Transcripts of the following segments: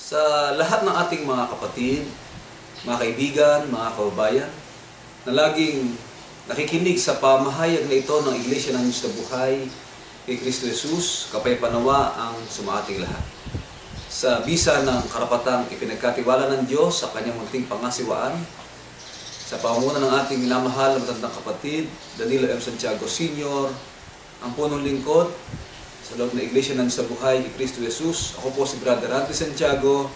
Sa lahat ng ating mga kapatid, mga kaibigan, mga kababayan, na laging nakikinig sa pamahayag na ito ng Iglesia ng Diyos na Buhay kay Kristo Jesus, kapayapanawa ang sumaating lahat. Sa bisa ng karapatang ipinagkatiwala ng Diyos sa kanyang munting pangasiwaan, sa pamumuno ng ating minamahal na matandang kapatid, Danilo M. Santiago Sr., ang punong lingkod sa loob ng Iglesia ng Diyos na Buhay kay Kristo Jesus. Ako po si Brother Randy Santiago,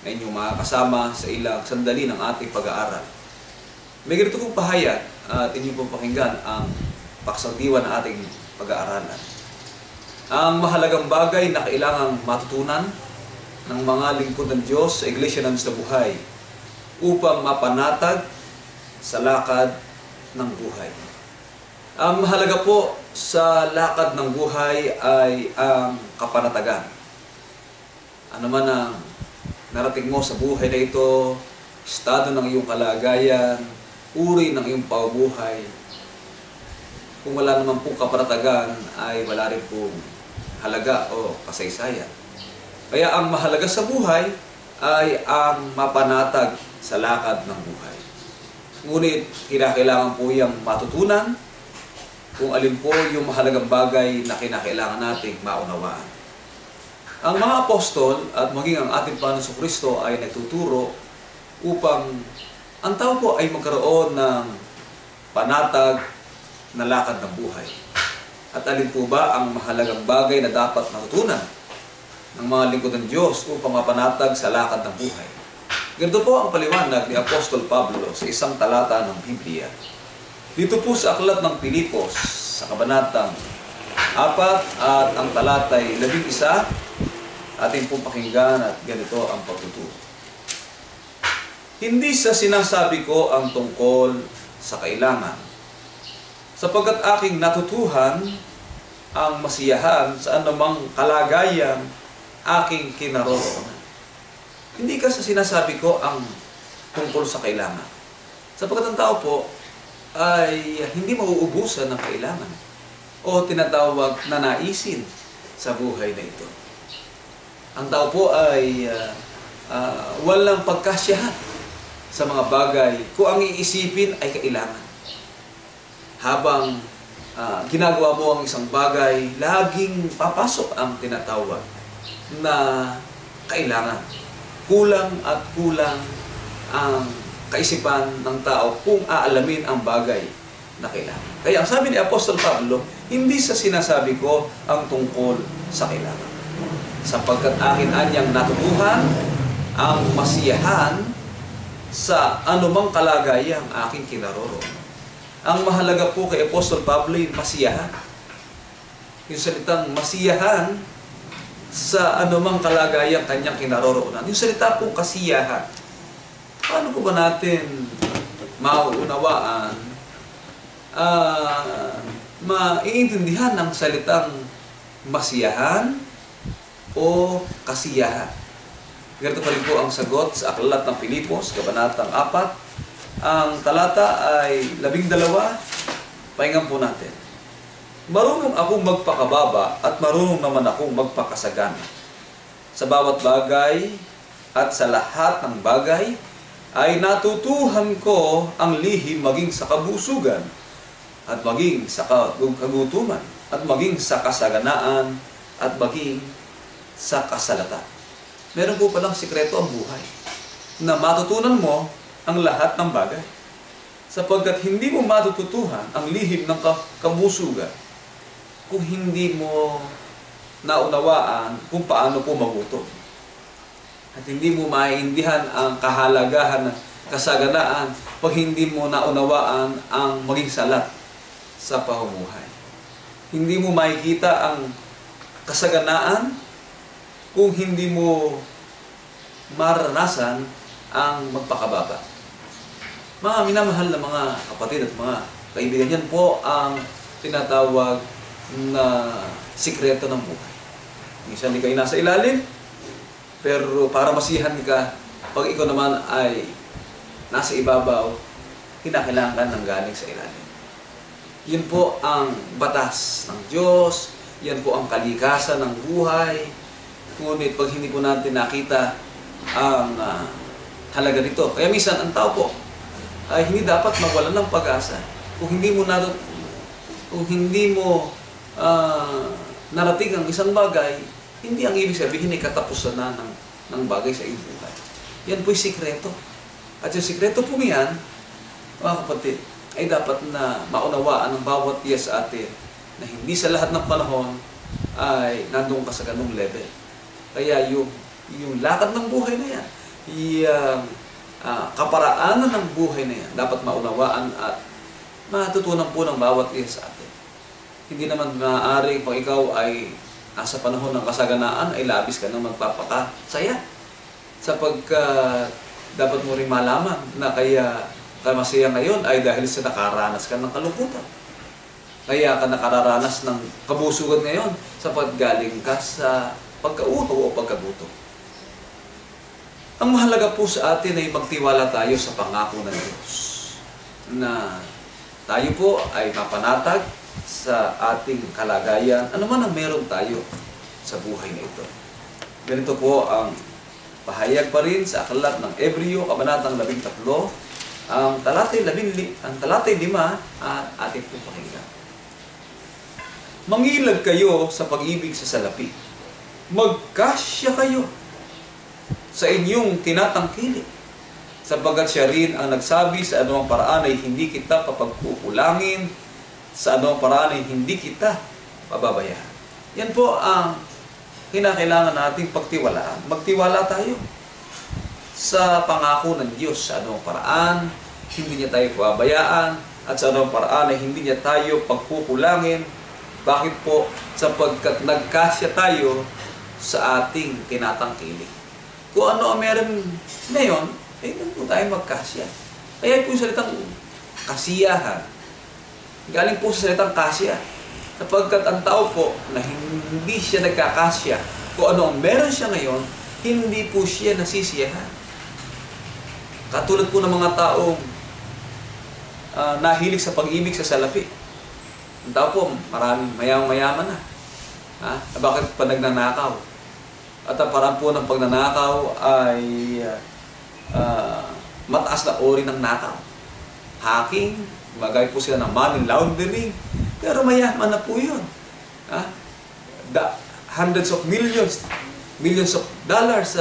na inyong makakasama sa ilang sandali ng ating pag-aaral. May ganito pong pahayag at inyong pong pakinggan ang paksang diwa ng ating pag-aaralan. Ang mahalagang bagay na kailangang matutunan ng mga lingkod ng Diyos sa Iglesia ng Diyos na Buhay upang mapanatag sa lakad ng buhay. Ang mahalaga po sa lakad ng buhay ay ang kapanatagan. Ano man ang narating mo sa buhay na ito, estado ng iyong kalagayan, uri ng iyong paubuhay, kung wala naman pong kapanatagan ay wala rin pong halaga o kasaysayan. Kaya ang mahalaga sa buhay ay ang mapanatag sa lakad ng buhay. Ngunit kinakailangan po yung matutunan kung alin po yung mahalagang bagay na kinakailangan nating maunawaan. Ang mga apostol at maging ang ating Panginoon Kristo ay nagtuturo upang ang tao po ay magkaroon ng panatag na lakad ng buhay. At alin po ba ang mahalagang bagay na dapat matutunan ng mga lingkod ng Diyos upang mapanatag sa lakad ng buhay? Ganito po ang paliwanag ni Apostol Pablo sa isang talata ng Biblia. Dito po sa aklat ng Pilipos, sa kabanatang 4 at ang talatay 11, ating pong pakinggan at ganito ang pagtuturo. Hindi sa sinasabi ko ang tungkol sa kailangan, sapagkat aking natutuhan ang masiyahan sa anumang kalagayang aking kinaroroonan. Hindi ka sa sinasabi ko ang tungkol sa kailangan, sapagkat ang tao po ay hindi mauubusan ng kailangan o tinatawag na naisin sa buhay na ito. Ang tao po ay walang pagkasyahan sa mga bagay kung ang iisipin ay kailangan. Habang ginagawa mo ang isang bagay, laging papasok ang tinatawag na kailangan. Kulang at kulang ang kaisipan ng tao kung aalamin ang bagay na kailangan. Kaya ang sabi ni Apostol Pablo, hindi sa sinasabi ko ang tungkol sa kailangan, sapagkat akin anyang natutuhan ang masiyahan sa anumang kalagayang aking kinaroroonan. Ang mahalaga po kay Apostol Pablo yung masiyahan. Yung salitang masiyahan sa anumang kalagayang kanyang kinaroroonan. Yung salita po kasiyahan. Paano po ba natin mauunawaan, maiintindihan ng salitang masiyahan o kasiyahan? Ganito pa rin po ang sagot sa aklat ng Pilipos, kabanatang 4. Ang talata ay 12. Pahingan po natin. Marunong akong magpakababa at marunong naman akong magpakasagana. Sa bawat bagay at sa lahat ng bagay, ay natutuhan ko ang lihim maging sa kabusugan at maging sa kagutuman at maging sa kasaganaan at maging sa kasalatan. Meron po palang sikreto ang buhay na matutunan mo ang lahat ng bagay, sapagkat hindi mo matututuhan ang lihim ng kabusugan kung hindi mo naunawaan kung paano po magutom. At hindi mo maiindihan ang kahalagahan ng kasaganaan pag hindi mo naunawaan ang maging salat sa pamumuhay. Hindi mo makikita ang kasaganaan kung hindi mo maranasan ang magpakababa. Mga minamahal na mga kapatid at mga kaibigan, yan po ang tinatawag na sikreto ng buhay. Minsan di kayo nasa ilalim, pero para masiyahan ka, pag ikaw naman ay nasa ibabaw, kinakailangan ng galing sa ilalim. Yun po ang batas ng Diyos, yan po ang kalikasan ng buhay. Ngunit pag hindi po natin nakita ang halaga nito. Kaya minsan ang tao po ay hindi dapat mawalan ng pag-asa. Kung hindi mo narating ang isang bagay, hindi ang ibig sabihin ay katapusan na ng bagay sa iyong buhay. Yan po'y sikreto. At yung sikreto po yan, mga kapatid, ay dapat na maunawaan ng bawat iya sa atin na hindi sa lahat ng panahon ay nandun ka sa ganung level. Kaya yung lakad ng buhay na yan, yung kaparaanan ng buhay na yan, dapat maunawaan at matutunan po ng bawat isa sa atin. Hindi naman maaaring pag ikaw ay nasa panahon ng kasaganaan ay labis ka nang magpapakasaya. Sapagkat dapat mo rin malaman na kaya ka masaya ngayon ay dahil sa nakaranas ka ng kalungkutan. Kaya ka nakararanas ng kabusugan ngayon sapagkat galing ka sa pagkauhaw o pagkagutom. Ang mahalaga po sa atin ay magtiwala tayo sa pangako ng Diyos na tayo po ay mapanatag sa ating kalagayan, ano man ang meron tayo sa buhay na ito. Ganito po ang pahayag pa rin sa aklat ng Ebreo, Kabanatang 13, ang talatay 5 at ating po pakinggan. Mangilag kayo sa pag-ibig sa salapi. Magkasya kayo sa inyong tinatangkilik, sapagkat siya rin ang nagsabi sa anumang paraan ay hindi kita papagkukulangin, sa anumang paraan ay hindi kita pababayaan. Yan po ang kinakailangan nating pagtiwalaan. Magtiwala tayo sa pangako ng Diyos sa anumang paraan, hindi niya tayo pababayaan, at sa anumang paraan ay hindi niya tayo pagkukulangin. Bakit po? Sapagkat nagkasya tayo sa ating tinatangkilik. Kung ano ang meron ngayon, ay doon po tayo magkasya. Kaya po yung salitang kasiyahan, galing po sa salitang kasya. Sapagkat ang tao po na hindi siya nagkakasya, kung ano ang meron siya ngayon, hindi po siya nasisiyahan. Katulad po ng mga taong nahilig sa pag-ibig sa salapi. Ang tao po, maraming mayaman na. Bakit pa nagnanakaw? At ang parang po ng pagnanakaw ay mataas na uri ng nakaw. Hacking, gumagay po sila ng money laundering, pero mayaman na po yun. Hundreds of millions of dollars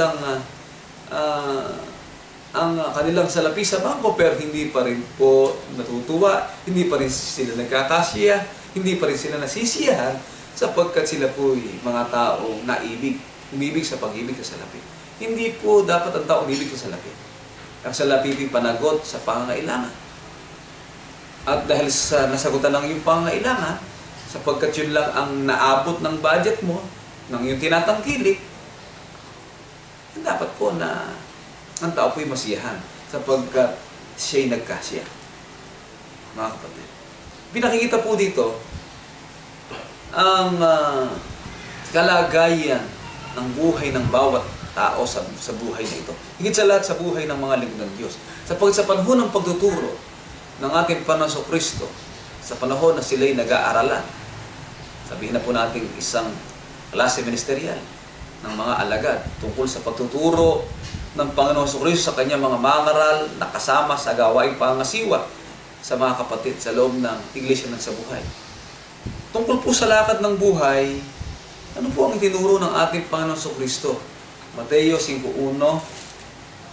ang kanilang salapi sa bangko, pero hindi pa rin po natutuwa, hindi pa rin sila nagkakasya, hindi pa rin sila nasisiyahan, sapagkat sila po mga taong umibig sa pag-ibig sa salapi. Hindi po dapat ang tao umibig sa salapi. Ang salapi ay panagot sa pangangailangan. At dahil sa nasagutan ng iyong pangangailangan, sapagkat yun lang ang naabot ng budget mo, ng iyong tinatangkilik, dapat po na ang tao po'y masiyahan sapagkat siya'y nagkasya. Mga kapatid. Pinakikita po dito ang kalagayan ng buhay ng bawat tao sa buhay na ito. Higit sa lahat sa buhay ng mga lingkod ng Diyos. Sapagkat sa panahon ng pagtuturo ng ating Panginoon Kristo, sa panahon na sila'y nag-aaralan, sabihin na po natin isang klase ministerial ng mga alagad tungkol sa pagtuturo ng Panginoon Kristo sa kanyang mga mangaral na kasama sa gawaing pangasiwa sa mga kapatid sa loob ng Iglesia ng Sabuhay. Tungkol po sa lakad ng buhay, ano po ang itinuro ng ating Panginoon Kristo? Mateo 5:1,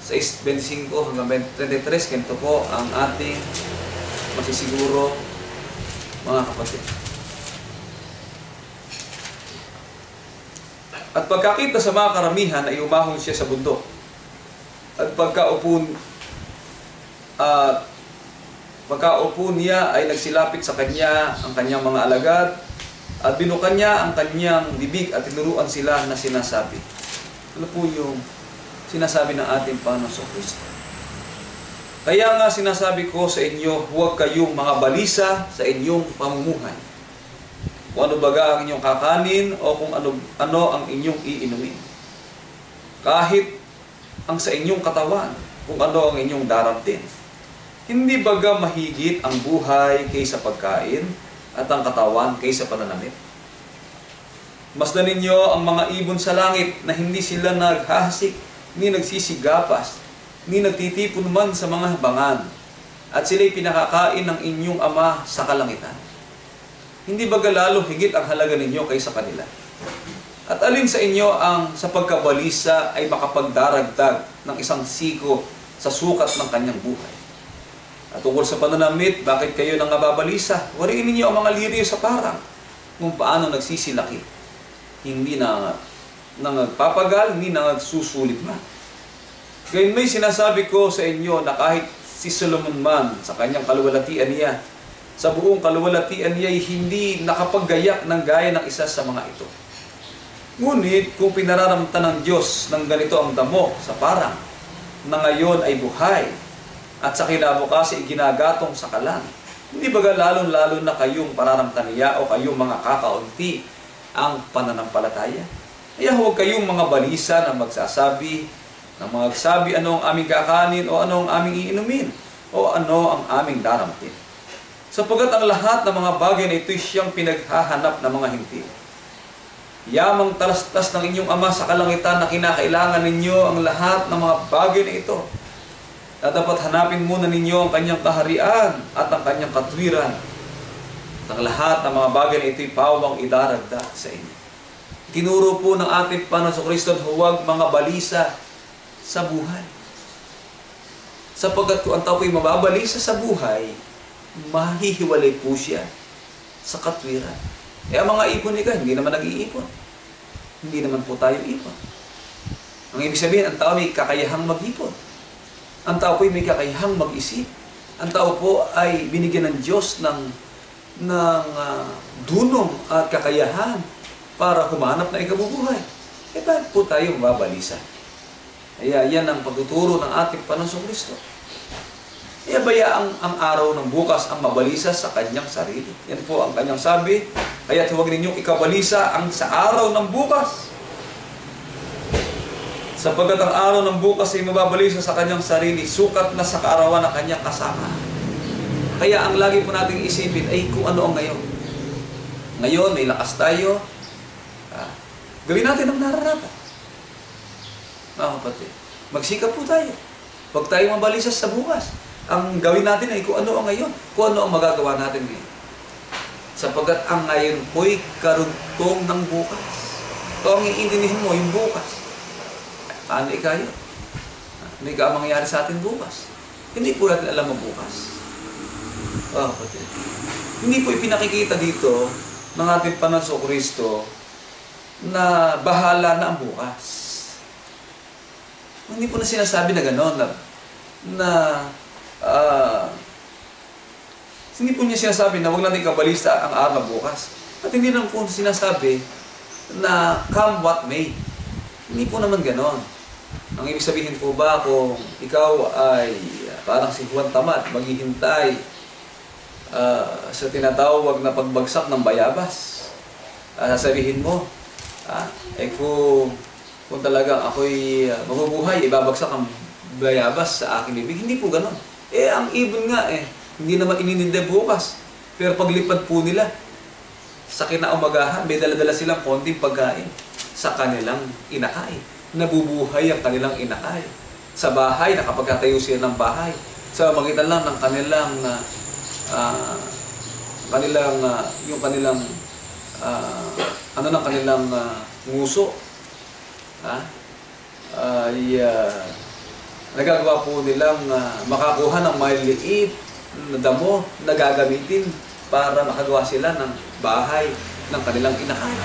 6:25 hanggang 23, ganito po ang ating masisiguro, mga kapatid. At pagkakita sa mga karamihan ay umahon siya sa bundok. At pagkaupo niya ay nagsilapit sa kanya ang kanyang mga alagad at binukan niya ang kanyang bibig at tinuruan sila na sinasabi. Ano po yung sinasabi ng ating Panginoon Kristo? Kaya nga sinasabi ko sa inyo, huwag kayong mga balisa sa inyong pamumuhay. Kung ano baga ang inyong kakanin o kung ano ang inyong iinumin. Kahit ang sa inyong katawan, kung ano ang inyong daraptin. Hindi baga mahigit ang buhay kaysa pagkain at ang katawan kaysa pananamit? Masdan ninyo ang mga ibon sa langit na hindi sila naghahasik, ni nagsisigapas, ni nagtitipon man sa mga habangan, at sila'y pinakakain ng inyong Ama sa kalangitan. Hindi baga lalo higit ang halaga ninyo kaysa kanila? At alin sa inyo ang sa pagkabalisa ay makapagdaragdag ng isang siko sa sukat ng kanyang buhay? At tungkol sa pananamit, bakit kayo nang nababalisa? Wariin ninyo ang mga liryo sa parang kung paano nagsisilaki. Hindi na nagpapagal, hindi na nagsusulit man. Gayun may sinasabi ko sa inyo na kahit si Solomon man sa kanyang kaluwalhatian niya, sa buong kaluwalhatian niya ay hindi nakapaggayak ng gaya ng isa sa mga ito. Ngunit kung pinararamtan ng Diyos ng ganito ang damo sa parang na ngayon ay buhay at sa kinabukasan ay ginagatong sa kalan, hindi baga lalong-lalo na kayong pararamtan niya o kayong mga kakaunti ang pananampalataya? Kaya huwag kayong mga balisa na magsasabi ano ang aming kakanin o ano ang aming iinumin o ano ang aming daramtin. Sapagkat ang lahat ng mga bagay na ito'y siyang pinaghahanap ng mga hintil. Yamang talastas ng inyong Ama sa kalangitan na kinakailangan ninyo ang lahat ng mga bagay na ito. At dapat hanapin muna ninyo ang kanyang kaharian at ang kanyang katwiran. At ang lahat ng mga bagay na ito'y pawang idaragdag sa inyo. Tinuro po ng ating Panginoon Kristo, huwag mga balisa sa buhay. Sapagkat kung ang tao po'y mababalisa sa buhay, mahihiwalay po siya sa katwiran. Eh, ang mga ipon ni hindi naman nag-iipon. Hindi naman po tayo ipon. Ang ibig sabihin, ang tao may kakayahang mag-ipon. Ang tao po'y may kakayahang mag-isip. Ang tao po ay binigyan ng Diyos ng dunong at kakayahan para humanap na ikabubuhay. Eh, bakit po tayo mababalisa? Kaya yan ang pagtuturo ng ating Panginoong Kristo. Kaya baya ang araw ng bukas ang mabalisa sa kanyang sarili. Yan po ang kanyang sabi. Kaya huwag ninyong ikabalisa ang sa araw ng bukas. Sapagkat ang araw ng bukas ay mababalisa sa kanyang sarili, sukat na sa kaarawan ng kanyang kasama. Kaya ang lagi po nating isipin ay kung ano ang ngayon. Ngayon, may lakas tayo. Gawin natin ang nararapat. Mga kapatid, magsikap po tayo. Huwag tayo mabalisa sa bukas. Ang gawin natin ay kung ano ang ngayon. Kung ano ang magagawa natin ngayon. Sapagkat ang ngayon po'y karugtong ng bukas. Kung ang iintindihin mo, yung bukas. Paano ikayo? Ano ang mangyayari sa atin bukas? Hindi po natin alam ang bukas. Mga kapatid, hindi po ipinakikita dito ng ating Panginoon Kristo na bahala na ang bukas. Hindi po na sinasabi na gano'n hindi po niya sinasabi na huwag natin kabalista ang araw bukas. At hindi lang po sinasabi na come what may. Hindi po naman gano'n. Ang ibig sabihin po ba kung ikaw ay parang si Juan Tamad, maghihintay sa tinatawag na pagbagsak ng bayabas. Sasabihin mo, kung talagang ako'y mabubuhay, ibabagsak ang bayabas sa aking ibig. Hindi po ganon. Ang ibon nga hindi naman inininde bukas. Pero paglipad po nila, sa kinaumagahan, may dala-dala silang konting pagkain sa kanilang inakain. Nabubuhay ang kanilang inakain. Sa bahay, nakapagkatayo sila ng bahay. Sa magitan lang ng kanilang nguso. Nagagawa po nilang makakuha ng maliliit na damo na gagamitin para makagawa sila ng bahay ng kanilang inakain.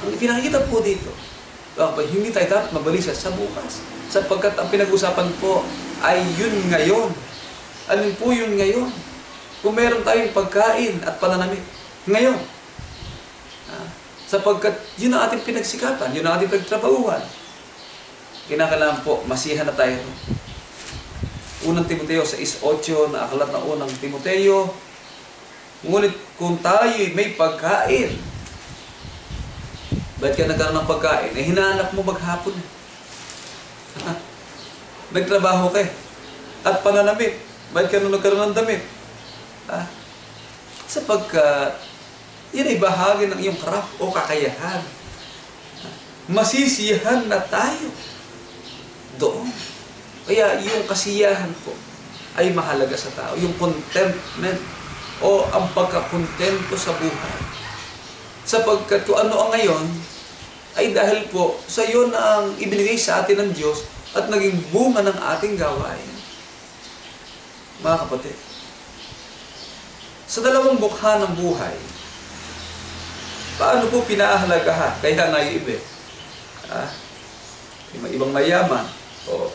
Ang pinakikita po dito, hindi tayo dapat mabalisa sa bukas. Sapagkat ang pinag-usapan po ay yun ngayon. Alin po yun ngayon? Kung meron tayong pagkain at pananamit, ngayon. Sapagkat yun ang ating pinagsikapan, yun ang ating pagtrabahuan. Kinakailangan po, masihan na tayo. Unang Timoteo 6:8 na aklat ng unang Timoteo. Ngunit kung tayo may pagkain, ba't ka nagkaroon ng pagkain? Hinahanap mo maghapon. Nagtrabaho ka at pananamit. Ba't ka nagkaroon ng damit? Sapagkat yan ay bahagi ng iyong craft o kakayahan. masisiyahan na tayo doon. Kaya yung kasiyahan po ay mahalaga sa tao. Yung contentment o ang pagkakontento sa buhay. Sapagkat kung ano ang ngayon, ay dahil po sa iyo na ang ibinigay sa atin ng Diyos at naging bunga ng ating gawain. Mga kapatid, sa dalawang bukha ng buhay, paano po pinahalagahan? Kaya nga yung iba, yung ibang mayaman, o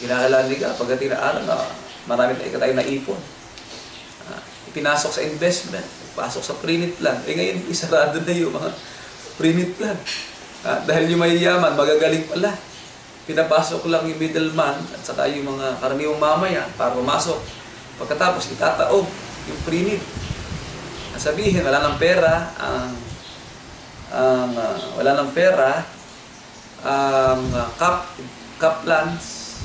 kinahalali ka pagdating na araw na marami na tayo naipon. Ipinasok sa investment, pasok sa pre-need plan. Ngayon, isarado na yung mga pre-need plan. Dahil yung mayayaman, magagaling pala. Pinapasok lang yung middleman at saka yung mga karaniwang mamaya para pumasok. Pagkatapos, itataob yung pre-need. Sabihin, wala ng pera, wala ng pera, cap lands,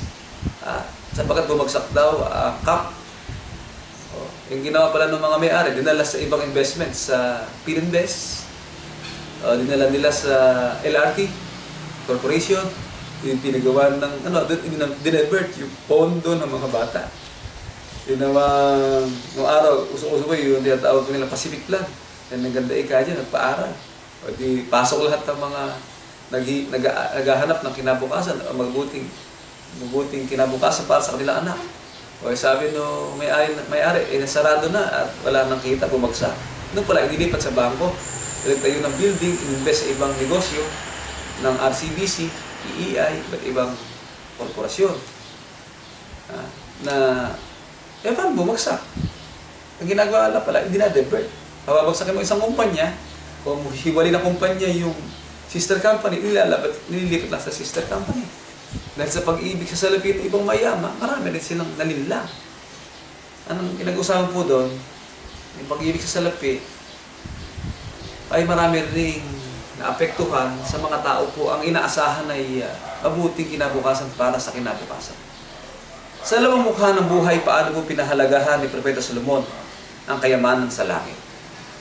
sapagkat bumagsak daw, cap. Yung ginawa pala ng mga may-ari, dinala sa ibang investment, sa Pininvest, dinala nila sa LRT Corporation, yung pinagawa ng, dinevert yung pondo ng mga bata. Ginawa, noong araw, uso-uso ko yung tinatawag ko nila Pacific Plan. Yan ang ganda dyan, nagpaaral. O di, pasok lahat ng mga naghahanap ng kinabukasan, mabuting kinabukasan para sa kanilang anak. O sabi no may-ari, nasarado na at wala nang kita, bumagsak. Noon pala, inilipat sa bangko. Tayo ng building, ininvest sa ibang negosyo ng RCBC, EEI, iba't ibang korporasyon. Paano bumagsak? Ang ginagawa pala, hindi na divert. Pababagsakin mo isang kumpanya, kung hiwalay na kumpanya yung sister company, nililipat lang sa sister company. Dahil sa pag-ibig sa salapi ng ibang mayama, marami rin silang nalinlang. Anong pinag-usapan po doon? Yung pag-ibig sa salapi ay marami rin naapektuhan sa mga tao po ang inaasahan ay mabuting kinabukasan para sa kinabukasan. Sa dalawang mukha ng buhay, paano po pinahalagahan ni Propeta Solomon ang kayamanan sa langit?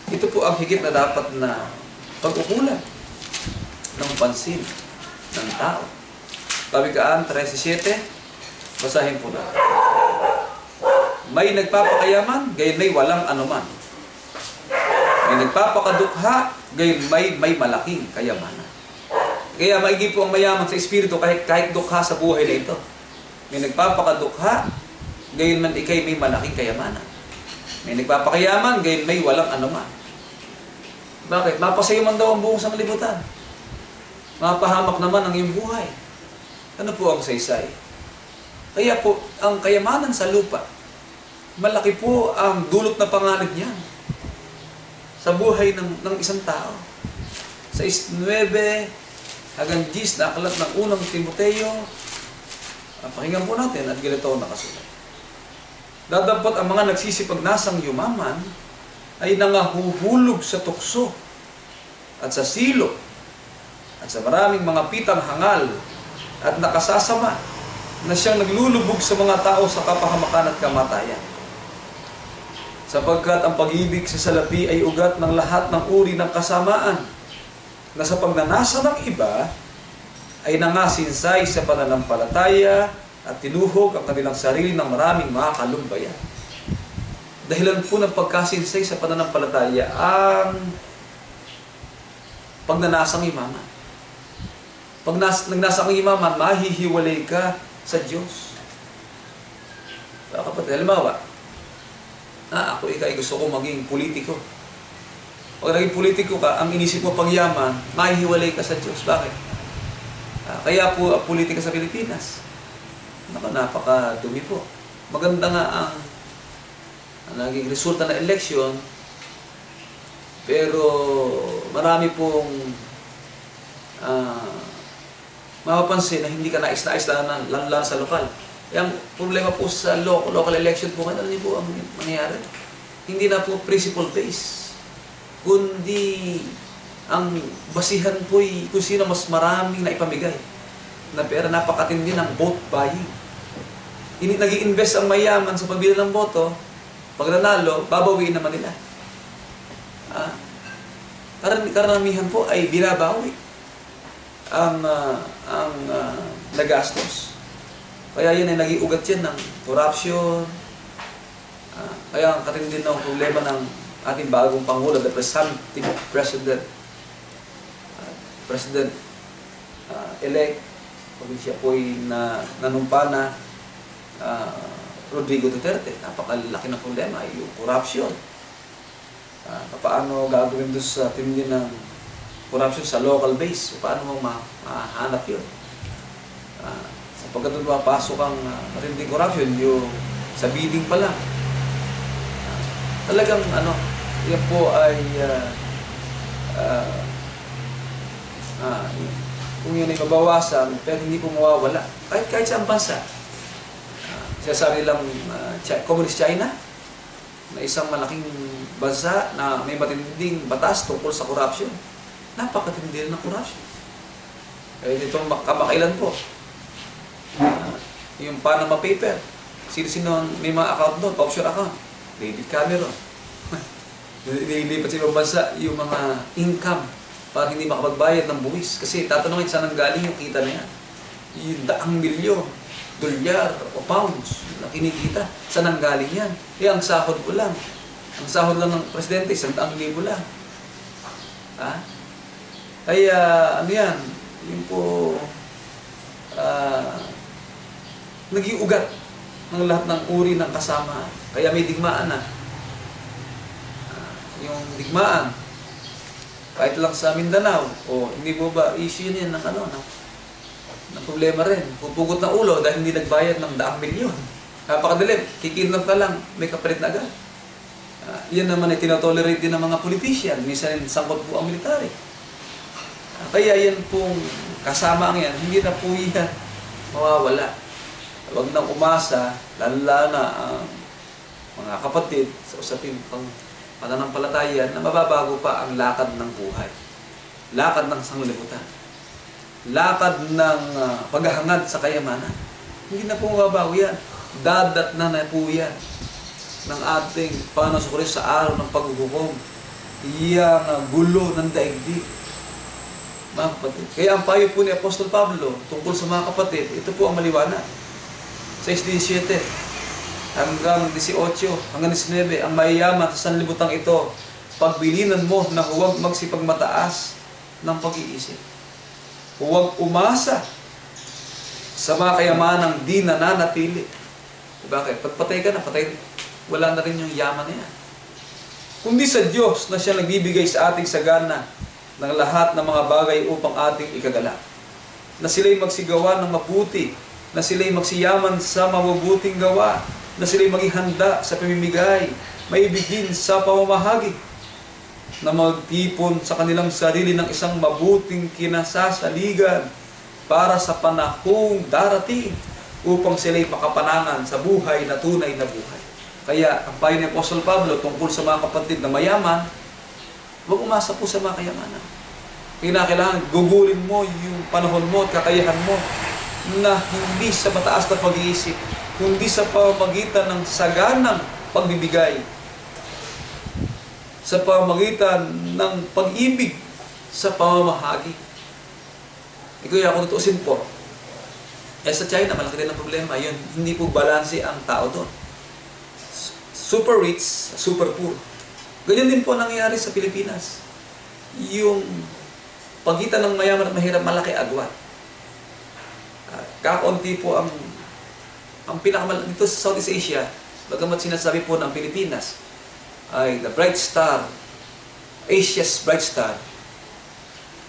Ito po ang higit na dapat na pag-ukulan ng pansin ng tao. Kawikaan 13:7, basahin po na. May nagpapakayaman, gayon may walang anuman. May nagpapakadukha, gayon may malaking kayamanan. Kaya maigi po ang mayaman sa espiritu kahit dukha sa buhay na ito. May nagpapakadukha, gayon man ikay may malaking kayamanan. May nagpapakayaman, gayon may walang anuman. Bakit? Mapasayo man daw ang buong sanglibutan. Mapahamak naman ang iyong buhay. Ano po ang saysay? Kaya po, ang kayamanan sa lupa, malaki po ang dulot na panganib niyan sa buhay ng isang tao. Sa 9 hanggang 10 na aklat ng unang Timoteo, pakinggan po natin at ganito nakasulat. Dadapat ang mga nagsisipagnasang yumaman ay nangahuhulog sa tukso at sa silo at sa maraming mga pitang hangal at nakasasama na siyang naglulubog sa mga tao sa kapahamakan at kamatayan. Sapagkat ang pag-ibig sa salapi ay ugat ng lahat ng uri ng kasamaan na sa pagnanasa ng iba ay nangasinsay sa pananampalataya at tinuhog ang kanilang sarili ng maraming mga kalumbayan. Dahilan po ng pagkasinsay sa pananampalataya ang pagnanasang imaman. Pag nagnasa kang imaman, mahihiwalay ka sa Diyos. Kapatid, halimbawa, ako ay gusto ko maging politiko. Pag naging politiko ka, ang inisip mo pagyaman, mahihiwalay ka sa Diyos. Bakit? Kaya po ang politika sa Pilipinas, napakadumi po. Maganda nga ang naging resulta ng eleksyon, pero marami pong mapapansin na hindi ka nais-nais lang sa lokal. Yung problema po sa local election po, ano niyo po ang mangyayari? Hindi na po principle based, kundi ang basihan po ay kung sino mas maraming naipamigay na pera. Napakatindi ng vote buying. Nag-i-invest ang mayaman sa pagbili ng boto, pag nanalo, babawiin naman nila. Karamihan po ay binabawi. nagastos. Kaya yan ay naging ugat yan ng corruption. Kaya ang katindi ng problema ng ating bagong Pangulo, the presumptive President-elect, pag siya po'y nanumpa na Rodrigo Duterte. Napakalaki ng problema, yung corruption. Paano gagawin doon sa tindi ng corruption sa local base? Paano mo mahanap yun? Sapagkat doon mapasok ang matinding corruption, yung sa bidding pa lang. Talagang yan po ay kung yun ay mabawasan, pero hindi po mawawala. Kahit sa bansa. Sinasabi lang Communist China, na isang malaking bansa na may matinding batas tungkol sa corruption. Napakatindi ng corruption. Kaya itong kamakailan po, yung Panama Paper, sino-sino may mga account doon, offshore account, David Cameron. Nililipat sa ibang bansa yung mga income para hindi makapagbayad ng buwis. Kasi tatanungin saan ang galing yung kita na yan. Yung daang milyon, dolyar o pounds na kinikita, saan ang galing yan? Ang sahod ko lang. Ang sahod lang ng presidente, 100,000 lang. Kaya, yan? Yung po, naging ugat ng lahat ng uri ng kasama. Kaya may digmaan na. Yung digmaan, kahit lang sa Mindanao, hindi mo ba issue yan ng ng problema rin. Pupugot ng ulo dahil hindi nagbayad ng 100,000,000. Napakadali, kikidnap ka lang, may kapalit na agad. Yan naman ay tinotolerate din ng mga politician. Minsan sangkot po ang military. Kaya yan pong kasama ang yan, hindi na po yan mawawala. Huwag nang umasa, lalo na ang mga kapatid sa usaping pananampalataya na mababago pa ang lakad ng buhay. Lakad ng sanglibutan. Lakad ng paghahangad sa kayamanan. Hindi na po mababago yan. Dadat na po yan ng ating Panginoon sa Kristo sa araw ng paghuhukom. Iyang gulo ng daigdig. Mga kapatid. Kaya ang payo po ni Apostol Pablo tungkol sa mga kapatid, ito po ang maliwanag. 6:17 hanggang 18, hanggang 19, ang mayayaman sa sanlibutang ito, pagbilinan mo na huwag magsipagmataas ng pag-iisip. Huwag umasa sa mga kayamanang di nananatili. Bakit? Pagpatay ka na, wala na rin yung yaman na yan. Kundi sa Diyos na siya nagbibigay sa ating sagana ng lahat ng mga bagay upang ating ikagala. Na sila'y magsigawa ng mabuti, na sila'y magsiyaman sa mabubuting gawa, na sila'y maging handa sa pamimigay, maibigin sa pamamahagi, na magtipon sa kanilang sarili ng isang mabuting kinasasaligan para sa panahong darating upang sila'y makapanangan sa buhay na tunay na buhay. Kaya ang payo ni Apostol Pablo tungkol sa mga kapatid na mayaman, huwag umasa po sa mga kayamanan. Kailangan gugulin mo yung panahon mo at kakayahan mo na hindi sa mataas na pag-iisip, kundi sa pamamagitan ng saganang pagbibigay, sa pamamagitan ng pag-ibig sa pamamahagi. Kaya kung tutusin po, sa China, malaki din ang problema. Yun, hindi po balanse ang tao doon. Super rich, super poor. Ganyan din po nangyayari sa Pilipinas. Yung pagitan ng mayaman at mahirap, malaki agwat. Kakaunti po ang pinakamalaki dito sa Southeast Asia, bagamat sinasabi po ng Pilipinas ay the bright star, Asia's bright star.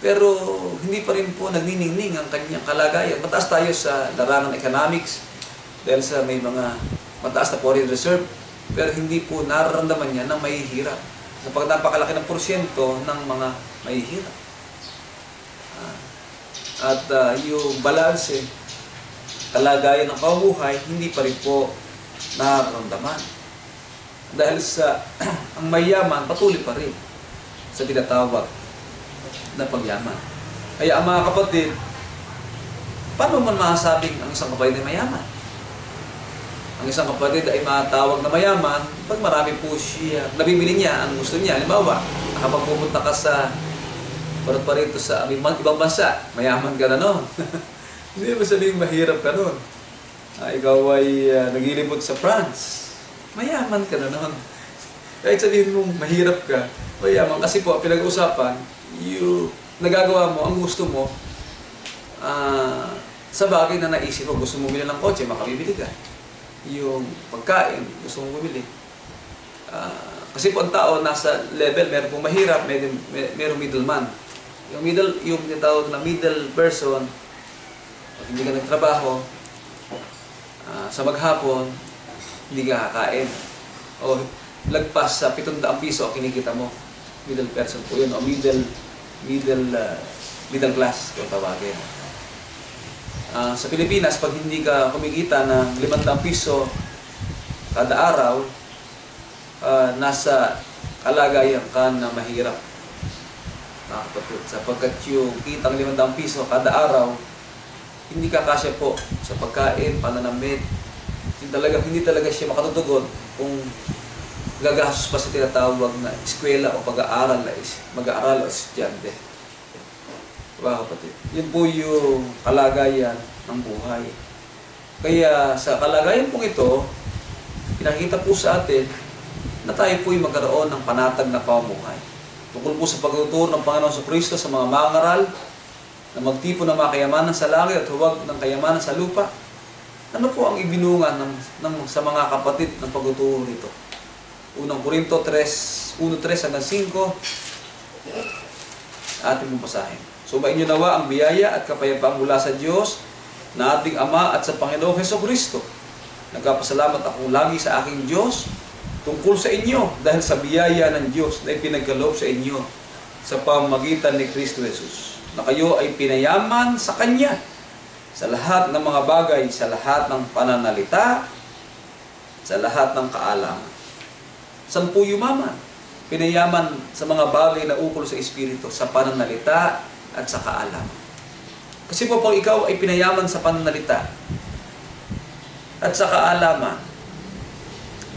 Pero hindi pa rin po nagniningning ang kanyang kalagayan. Mataas tayo sa larangan economics dahil sa may mga mataas na foreign reserve, pero hindi po nararamdaman niya ng mahihirap. Sapagkat napakalaki ng porsyento ng mga mahihirap. At yung balanse, kalagayan ng kabuhay, hindi pa rin po nararamdaman. Dahil sa ang mayaman, patuloy pa rin sa tinatawag na pagyaman. Kaya ang mga kapatid, paano man masasabing ang isang kapatid ay mayaman? Ang isang kapatid ay matawag na mayaman pag marami po siya, nabibili niya ang gusto niya. Halimbawa, kapag pupunta ka sa Parang pa rito sa ibang bansa, mayaman ka na noon. Hindi mo sabihin mahirap ka noon. Ikaw ay naglilibot sa France, mayaman ka na noon. Kahit sabihin mo mahirap ka, mayaman. Kasi po, pinag-usapan, nagagawa mo, ang gusto mo, sa bagay na naisip mo, gusto mo bumili ng kotse, makabibili ka. Yung pagkain, gusto mo bumili. Kasi po ang tao nasa level, meron pong mahirap, merong middleman. Yung tawag na middle person, pag hindi ka nagtrabaho, sa maghapon, hindi ka kakain. O lagpas sa 700 piso ang kinikita mo. Middle person po yun, o middle class, kung tawagin. Sa Pilipinas, pag hindi ka kumikita ng 500 piso kada araw, nasa kalagayan ka na mahirap. Sapagkat yung kitang 500 piso kada araw, hindi ka kasya po sa pagkain, pananamit. Hindi talaga siya makatutugon kung gagastos pa sa tinatawag na eskwela o pag-aaral mag-aaral o estudyante. Diba, kapatid? Yun po yung kalagayan ng buhay. Kaya sa kalagayan pong ito, pinakita po sa atin na tayo po'y magkaroon ng panatag na pamumuhay. Tungkol po sa pagtuturo ng Panginoon sa Kristo sa mga mangaral, na magtipon ng mga kayamanan sa langit at huwag ng kayamanan sa lupa. Ano po ang ibinungan sa mga kapatid ng pagtuturo nito? Unang Korinto 1:3 hanggang 5, ating mong basahin. Subayin niyo nawa ang biyaya at kapayapaan mula sa Diyos na ating Ama at sa Panginoong Hesukristo. Nagpapasalamat ako lagi sa aking Diyos tungkol sa inyo dahil sa biyaya ng Diyos na ipinagkaloob sa inyo sa pamamagitan ni Kristo Jesus, na kayo ay pinayaman sa Kanya sa lahat ng mga bagay, sa lahat ng pananalita, sa lahat ng kaalaman. Saan po yumaman? Pinayaman sa mga bagay na ukol sa Espiritu, sa pananalita at sa kaalaman. Kasi po pag ikaw ay pinayaman sa pananalita at sa kaalaman,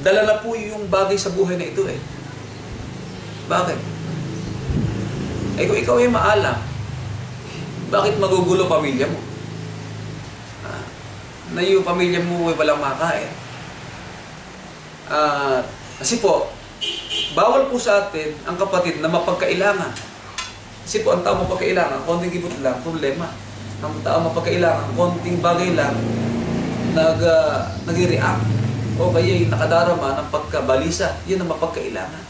dala na po yung bagay sa buhay na ito eh. Bakit? Kung ikaw ay maalam, bakit magugulo pamilya mo? Na yung pamilya mo ay walang makain. Kasi po, bawal po sa atin ang kapatid na mapagkailangan. Kasi po, ang tao mapagkailangan, konting gibot lang, problema. Ang tao mapagkailangan, konting bagay lang, nag-react. O kaya nakadarama ng pagkabalisa, yun ang mapagkailangan.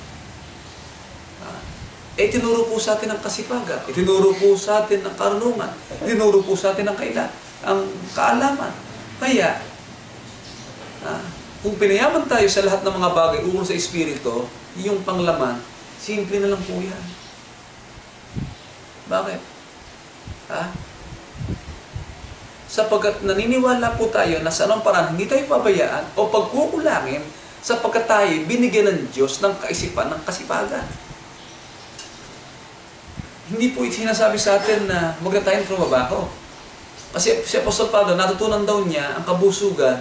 Tinuro po sa atin ang kasipagan, tinuro po sa atin ang karunungan, tinuro po sa atin ang kaalaman. Kaya, kung pinayaman tayo sa lahat ng mga bagay ukol sa Espiritu, yung panglaman, simple na lang po yan. Bakit? Sapagkat naniniwala po tayo na sa anong paraan hindi tayo pabayaan o pagkukulangin sapagkat tayo binigyan ng Diyos ng kaisipan, ng kasipagan. Hindi po sinasabi sa atin na huwag na tayong trumabaho. Kasi si Apostol Pablo, natutunan daw niya ang kabusugan,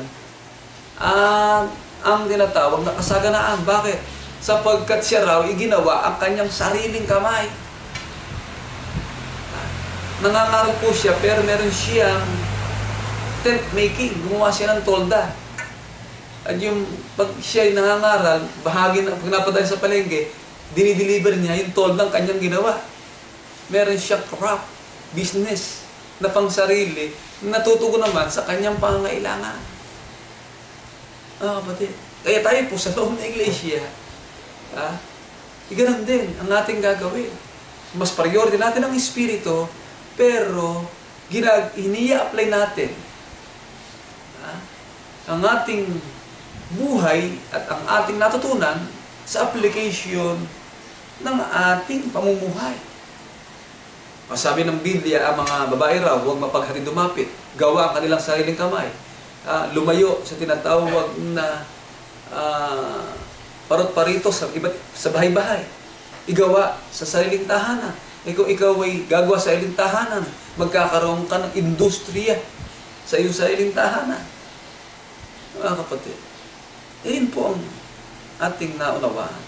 ang tinatawag na kasaganaan. Bakit? Sapagkat siya raw iginawa ang kanyang sariling kamay. Nangangaral po siya, pero meron siyang tent making. Gumawa siya ng tolda. At yung pag siya ay nangangaral, bahagi na, pag napadala sa palengke, dinideliver niya yung tolda ng kanyang ginawa. Meron siyang craft, business, na pang sarili, natutugon naman sa kanyang pangangailangan. Kapatid, kaya tayo po sa loob ng iglesia, ganun din ang ating gagawin. Mas priority natin ang Espiritu, pero iniya-apply natin ang ating buhay at ang ating natutunan sa application ng ating pamumuhay. Sabi ng Biblia, ang mga babae raw, huwag mapaghatid dumapit. Gawa ang kanilang sariling kamay. Lumayo sa tinatawag na parot-parito sa bahay-bahay. Igawa sa sariling tahanan. Kung ikaw ay gagawa sa sariling tahanan, magkakaroon ka ng industriya sa iyong sariling tahanan. Mga kapatid, yun po ang ating naunawaan.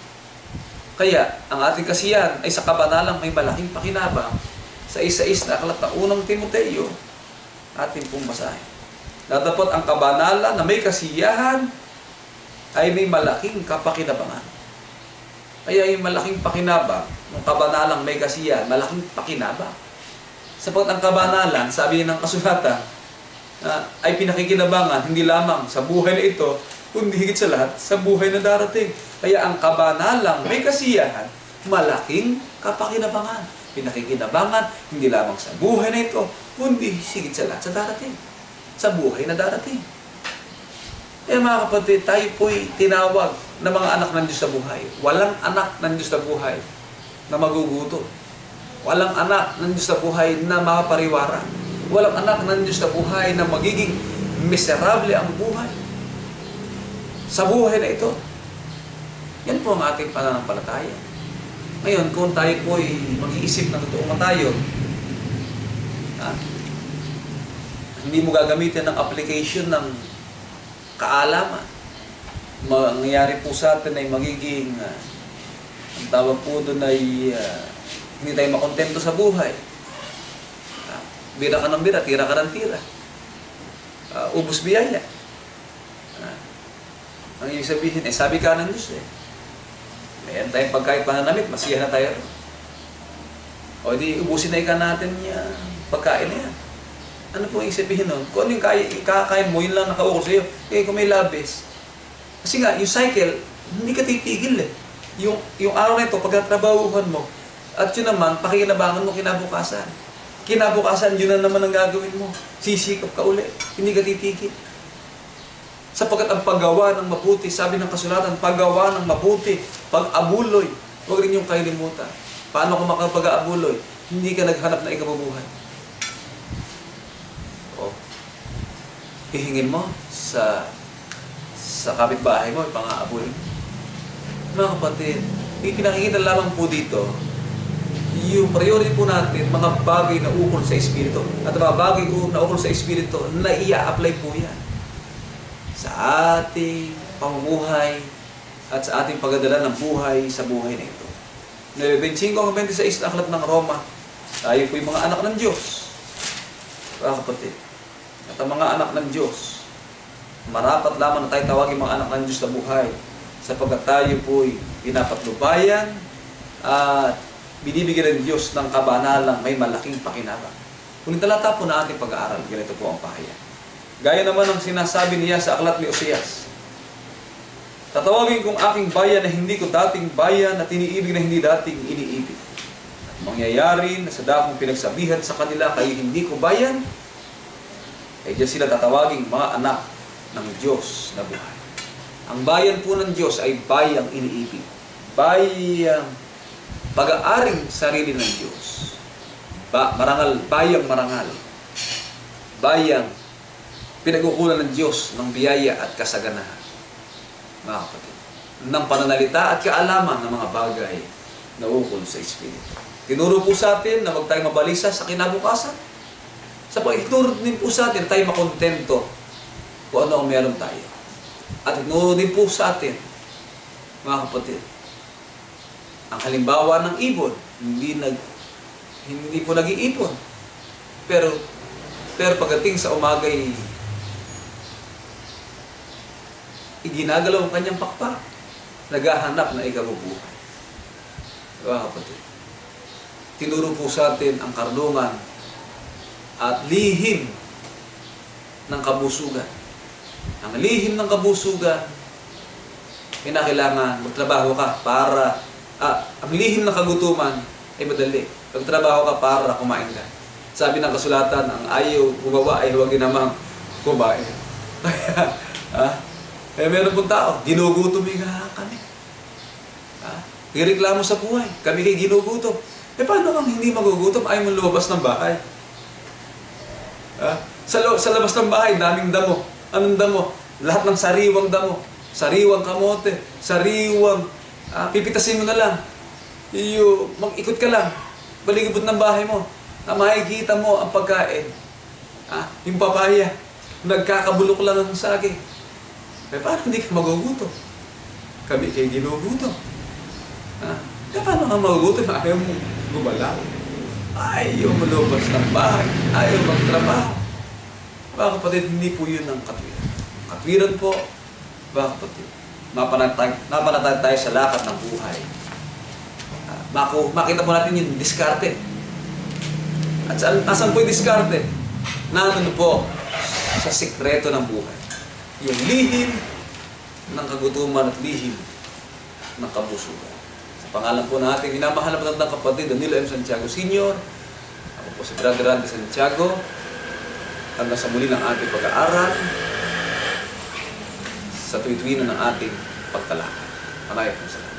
Kaya, ang ating kasiyahan ay sa kabanalang may malaking pakinabang sa isa-is na aklat ng unang Timoteo, ating pong basahin. Datapot ang kabanalan na may kasiyahan ay may malaking kapakinabangan. Kaya yung malaking pakinabang, ng kabanalang may kasiyahan, malaking pakinabang. Sapagkat ang kabanalan, sabi ng kasulatan, ay pinakikinabangan hindi lamang sa buhay na ito, kundi higit sa lahat sa buhay na darating. Kaya ang kabanalang may kasiyahan, malaking kapakinabangan. Pinakikinabangan hindi lamang sa buhay na ito, kundi higit sa lahat sa darating. Sa buhay na darating. Kaya mga kapatid, tayo po'y tinawag na mga anak ng Diyos sa buhay. Walang anak ng Diyos sa buhay na magugutom. Walang anak ng Diyos sa buhay na makapariwara. Walang anak ng Diyos sa buhay na magiging miserable ang buhay. Sa buhay na ito. Yan po ang ating pananampalataya. Ngayon, kung tayo po'y mag-iisip ng totoong matayon, hindi mo gagamitin ng application ng kaalaman. Mangyayari po sa atin ay magiging, ang tawag po doon ay, hindi tayo makontento sa buhay. Bira ka ng bira, tira ka ng tira. Ubus biyaya. Ang ibig sabihin, sabi ka ng Diyos Mayroon tayong pagkain pananamit, masiyahan na tayo. O di, ubusin na ika natin yung pagkain na yan. Ano po yung sabihin nun? Kung ano yung kakain mo, yun lang nakaukol sa'yo. Kung may labis. Kasi nga, yung cycle, hindi ka titigil Yung araw na ito, pagkatrabahuhan mo, at yun naman, pakikinabangan mo kinabukasan. Kinabukasan, yun na naman ang gagawin mo. Sisikap ka uli. Hindi ka titigil. Sapagkat ang paggawa ng mabuti, sabi ng kasulatan, paggawa ng mabuti, pag-abuloy, huwag rin yung kailimutan. Paano kung makapag-aabuloy? Hindi ka naghanap na ikabubuhay. Hihingin mo sa kapitbahay mo, pang-aabuloy. Mga kapatid, pinakikita lamang po dito, yung priority po natin, mga bagay na ukol sa Espiritu. At mga bagay na ukol sa Espiritu, na i-apply po yan sa ating pamumuhay at sa ating pagdadala ng buhay sa buhay na ito. 25-26 na aklat ng Roma, tayo po yung mga anak ng Diyos. Mga kapatid, at ang mga anak ng Diyos, marapat lamang na tayo tawagin mga anak ng Diyos sa buhay, sapagkat tayo po'y pinapatnubayan at binibigyan ng Diyos ng kabanalang may malaking pakinabang. Kung talata po na ating pag-aaral, ganito po ang pahayag. Gaya naman ang sinasabi niya sa aklat ni Oseas, tatawagin kong aking bayan na hindi ko dating bayan at iniibig na hindi dating iniibig. At mangyayari na sa dakong pinagsabihan sa kanila kayo hindi ko bayan, ay diyan sila tatawaging mga anak ng Diyos na buhay. Ang bayan po ng Diyos ay bayang iniibig. Bayang pag-aaring sarili ng Diyos. Bayang marangal. Bayang pinag-ukulan ng Diyos ng biyaya at kasaganahan. Mga kapatid, ng pananalita at kaalaman ng mga bagay na ukol sa Espiritu. Tinuro po sa atin na huwag tayong mabalisa sa kinabukasan. Sa pag-itinuro din po sa atin, tayo makontento kung ano ang meron tayo. At itinuro din po sa atin, mga kapatid, ang halimbawa ng ibon, hindi po nag-iipon. Pero pagdating sa umagay, iginagalaw ang kanyang pakpak, naghahanap na ikabubuhay. Mga kapatid, tinuro po sa atin ang karunungan at lihim ng kabusugan. Ang lihim ng kabusugan, kinakailangan magtrabaho ka para, ang lihim ng kagutuman ay madali. Magtrabaho ka para kumain ka. Sabi ng kasulatan, ang ayaw gumawa ay huwag namang kumain. Kaya meron pong tao, ginugutom nga kami. Ireklamo sa buhay, kami kay ginugutom. Paano kang hindi magugutom? Ayaw mong lumabas ng bahay. Sa labas ng bahay, daming damo. Anong damo? Lahat ng sariwang damo. Sariwang kamote. Sariwang, pipitasin mo na lang. Mag-ikot ka lang. Baligibot ng bahay mo. Na makikita mo ang pagkain. Yung papaya. Nagkakabulok lang ang saging. Paano hindi ka magugutom? Kami kay ginugutom. Ha? Kaya paano ka magugutom? Ayaw mo gumalaw. Ayaw mo lumabas ng bahay. Ayaw magtrabaho. Mga kapatid, hindi po yun ang katwiran. Katwiran po, mga kapatid, mapanatag tayo sa lakad ng buhay. Makita po natin yung diskarte. At asan po yung diskarte? Nandun po sa sikreto ng buhay. Yung lihim ng kagutuman at lihim ng kabusugan. Sa pangalan po natin, minamahal na matandang kapatid, Danilo M. Santiago Sr. Ako po si Brother Randy Santiago. Hanggang sa muli ng ating pag-aaral sa tuwid-tuwinan ng ating pagtalakay. Maraming salamat.